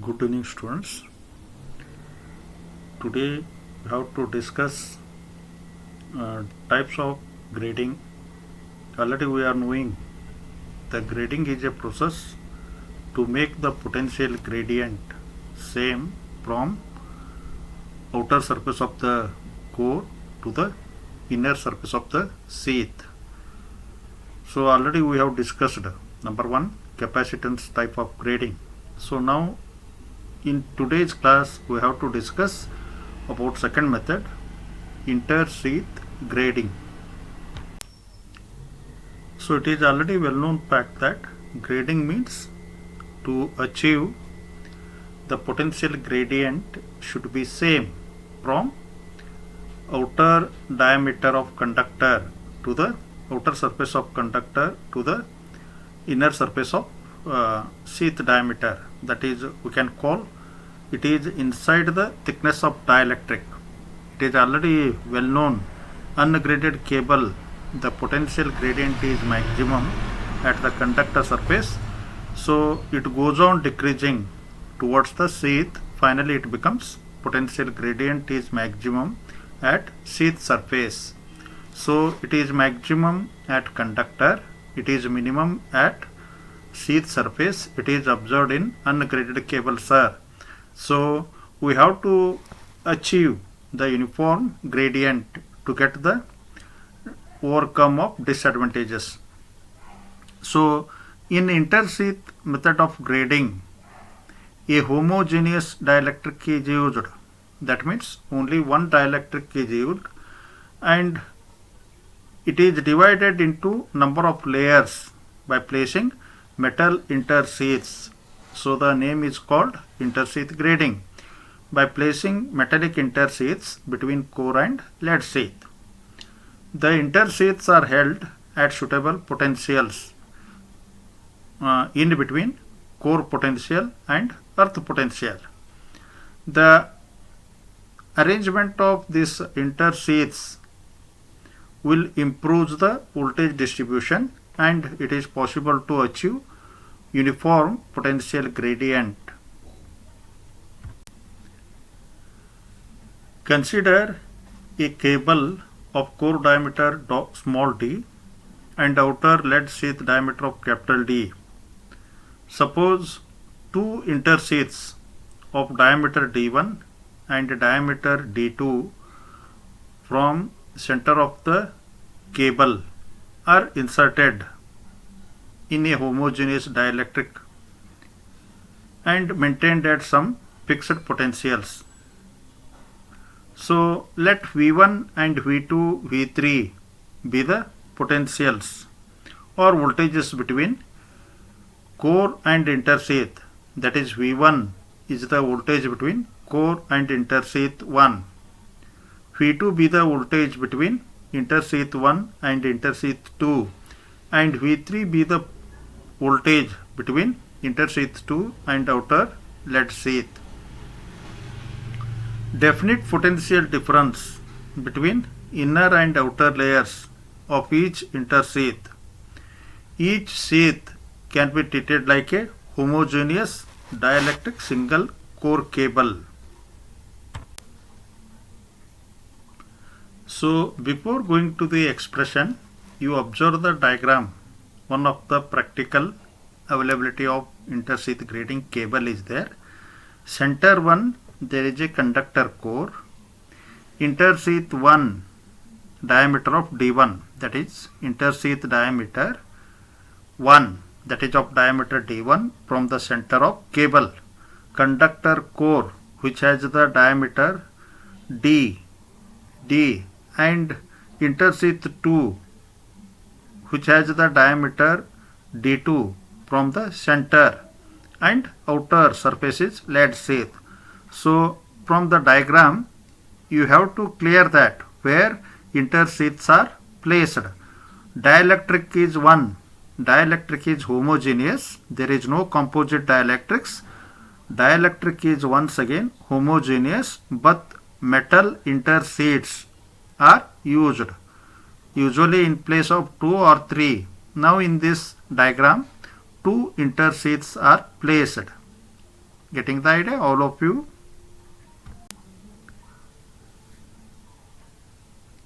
Good evening, students. Today we have to discuss types of grading. Already we are knowing the grading is a process to make the potential gradient same from outer surface of the core to the inner surface of the sheath. So already we have discussed number one, capacitance type of grading. So now in today's class we have to discuss about second method, inter-sheath grading. So it is already well known fact that grading means to achieve the potential gradient should be same from outer diameter of conductor to the outer surface of conductor to the inner surface of sheath diameter. That is, we can call it is inside the thickness of dielectric. It is already well known, ungraded cable, the potential gradient is maximum at the conductor surface, so it goes on decreasing towards the sheath. Finally it becomes potential gradient is maximum at sheath surface. So it is maximum at conductor, it is minimum at sheath surface. It is observed in ungraded cable, sir. So we have to achieve the uniform gradient to get the overcome of disadvantages. So in inter-sheath method of grading, a homogeneous dielectric is used. That means only one dielectric is used, and it is divided into number of layers by placing metal inter-sheaths. So the name is called inter-sheath grading, by placing metallic inter-sheaths between core and lead sheath. The inter-sheaths are held at suitable potentials in between core potential and earth potential. The arrangement of these inter-sheaths will improve the voltage distribution, and it is possible to achieve uniform potential gradient. Consider a cable of core diameter small d and outer lead sheath diameter of capital D. Suppose two inter-sheaths of diameter d1 and diameter d2 from center of the cable are inserted in a homogeneous dielectric and maintained at some fixed potentials. So let V1 and V2, V3 be the potentials or voltages between core and inter-sheath. That is, V1 is the voltage between core and inter-sheath 1. V2 be the voltage between inter-sheath 1 and inter-sheath 2, and V3 be the voltage between inter-sheath 2 and outer lead sheath. Definite potential difference between inner and outer layers of each inter-sheath. Each sheath can be treated like a homogeneous dielectric single core cable. So before going to the expression, you observe the diagram. One of the practical availability of inter-sheath grading cable is there. Center 1, there is a conductor core. Inter-sheath 1, diameter of D1, that is inter-sheath diameter 1, that is of diameter D1 from the center of cable. Conductor core which has the diameter D and inter-sheath 2 which has the diameter D2 from the center, and outer surface is lead sheath. So from the diagram you have to clear that where inter-sheaths are placed. Dielectric is 1. Dielectric is homogeneous. There is no composite dielectrics. Dielectric is once again homogeneous, but metal inter-sheaths are used, usually in place of 2 or 3. Now in this diagram, two inter-sheaths are placed. Getting the idea, all of you?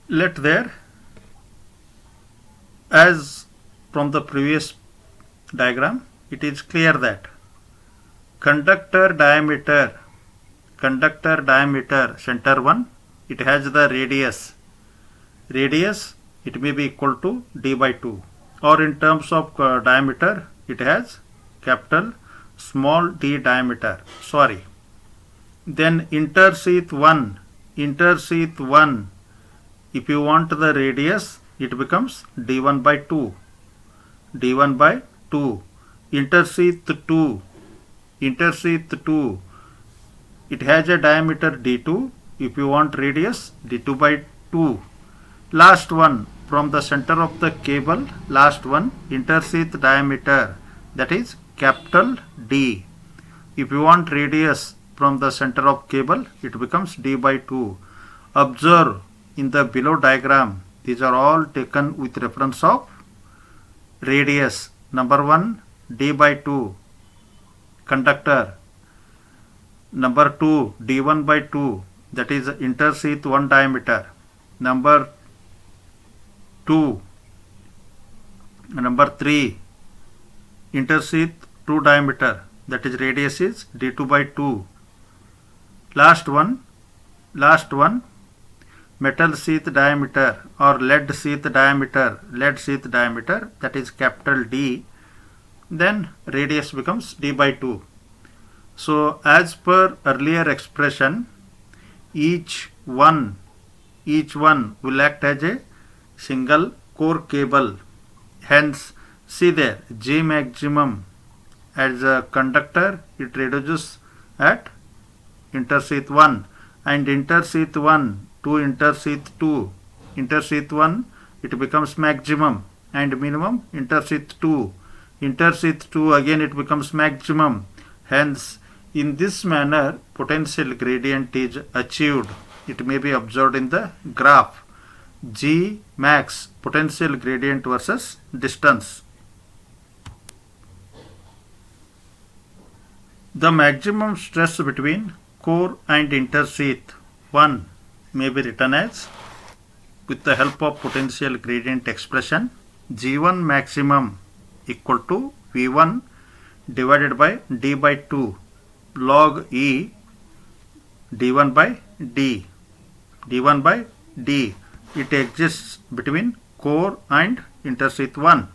Let there, as from the previous diagram, it is clear that conductor diameter center 1, it has the radius it may be equal to d by 2, or in terms of diameter it has capital small d diameter, then intersheath 1, if you want the radius, it becomes d1 by 2, intersheath 2, it has a diameter d2, if you want radius, d2 by 2. Last one, from the center of the cable, last one, intersheath diameter, that is capital D. If you want radius from the center of cable, it becomes d by 2. Observe in the below diagram, these are all taken with reference of radius. Number 1, d by 2, conductor. Number 2, d1 by 2, that is intersheath 1 diameter. Number 3, intersheath 2 diameter, that is radius is d2 by 2. Last one, metal sheath diameter or lead sheath diameter, that is capital D, then radius becomes d by 2. So as per earlier expression, each one will act as a single core cable. Hence, see there, G maximum as a conductor, it reduces at intersheath 1, and intersheath 1 to intersheath 2. Intersheath 1, it becomes maximum, and minimum intersheath 2. Intersheath 2 again it becomes maximum. Hence, in this manner, potential gradient is achieved. It may be observed in the graph. G max, potential gradient versus distance. The maximum stress between core and intersheath 1 may be written as, with the help of potential gradient expression, G1 maximum equal to V1 divided by d by 2 log E d1 by d. It exists between core and intersheath 1.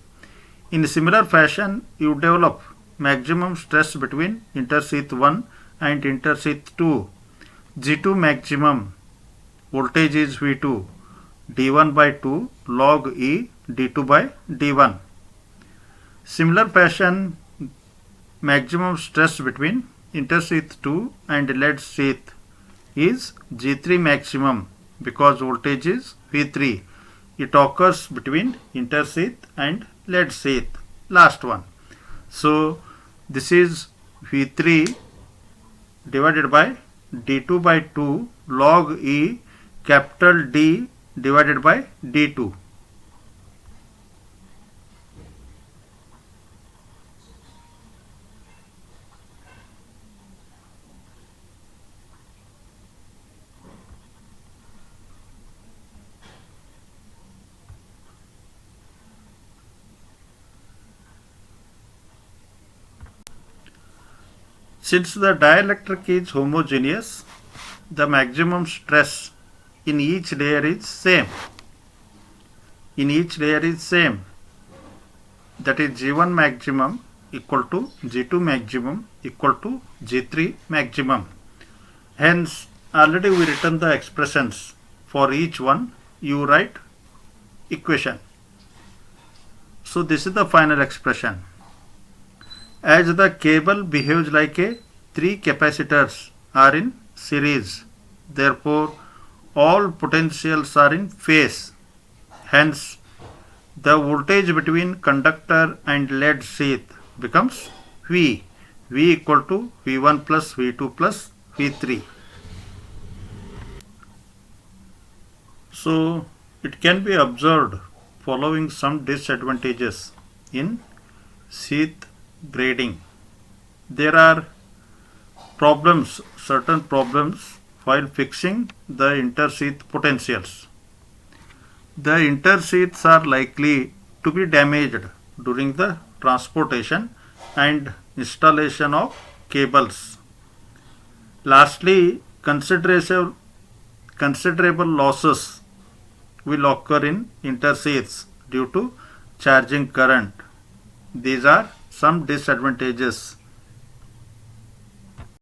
In similar fashion, you develop maximum stress between intersheath 1 and intersheath 2. G2 maximum, voltage is V2, d1 by 2 log E d2 by d1. Similar fashion, maximum stress between intersheath 2 and lead sheath is G3 maximum, because voltage is V3. It occurs between intersheath and lead sheath. Last one. So this is V3 divided by d2 by 2 log E capital D divided by d2. Since the dielectric is homogeneous, the maximum stress in each layer is same. That is G1 maximum equal to G2 maximum equal to G3 maximum. Hence, already we written the expressions for each one. You write equation. So this is the final expression. As the cable behaves like a 3 capacitors are in series, therefore all potentials are in phase. Hence, the voltage between conductor and lead sheath becomes V equal to V1 plus V2 plus V3. So it can be observed following some disadvantages in sheath grading. There are certain problems while fixing the intersheath potentials. The intersheaths are likely to be damaged during the transportation and installation of cables. Lastly, considerable losses will occur in intersheaths due to charging current. These are some disadvantages